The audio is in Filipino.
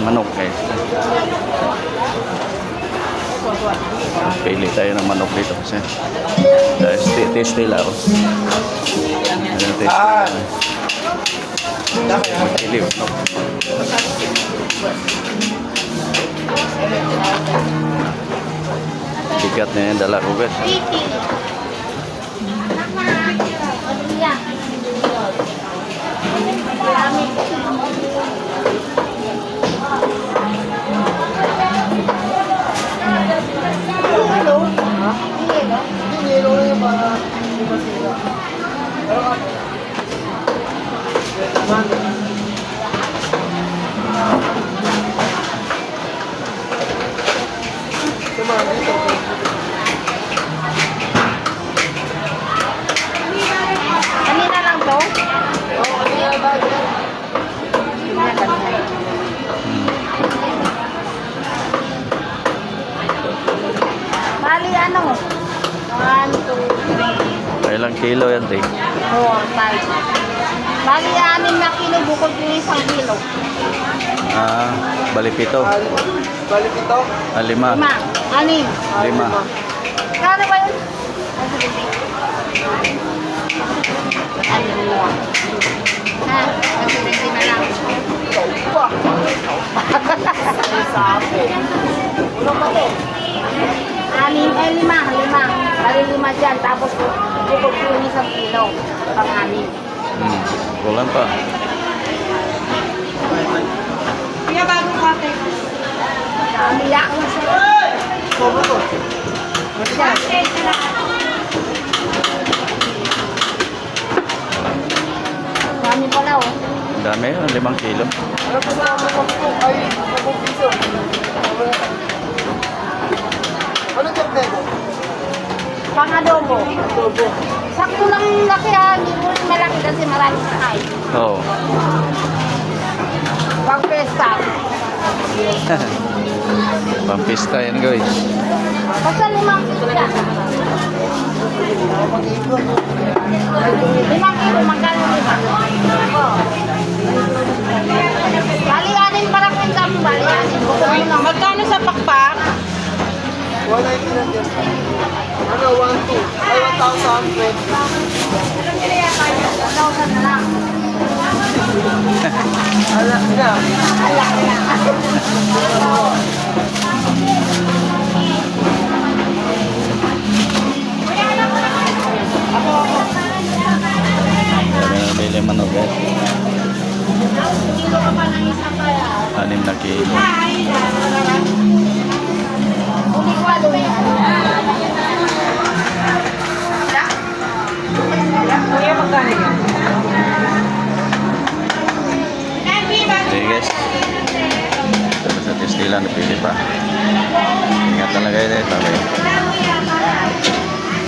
manok guys. Pili tayo ng manok dito kasi tasty lang. Tasty lang. Magpili manok. Bigat na yung dala ko guys. Kanina lang to? Bali ano? 1, 2, 3. Ilang kilo yan, Tay? 4, 5. Bali 6 na kilo bukod yung isang kilo. Bali 7. Balik ito? 5. 5. 6. 5. Kano ba yun? Ano mo? Ha? Kasi hindi na lang. Ulo pa to? 5. Bali 5 dyan. Tapos bukod yung isang kilo. Pang-6. Kulang pa. Kaya bagong kate. Umiyak ko siya. Sobo to. Dami pala oh. Ang dami, 5 kilo. Ano po sa mga po? Ay, 10 piso. Anong karnero? Pang-adobo. Adobo. Sakto lang laki ha. Hindi mo rin malaki kasi maraming sakay. Oo. Pang-pesta. Pampista yan guys. Basta 5 kilo yan. 5 kilo, magkano 5? Oo. Bali 6 para kwenta mo. Bali 6. Magkano sa pakpak? 190 lang dyan. Ano, 1,200. Ay, 1,000. 1,000 na lang. Ala, na. Bili manok guys. Kilo ka pa ng isang kaya. 6 na kilo. Ulikwado yan. Kuya, magkano yan? Okay guys. Sa Tistila napili pa. Ingat talaga yun eh.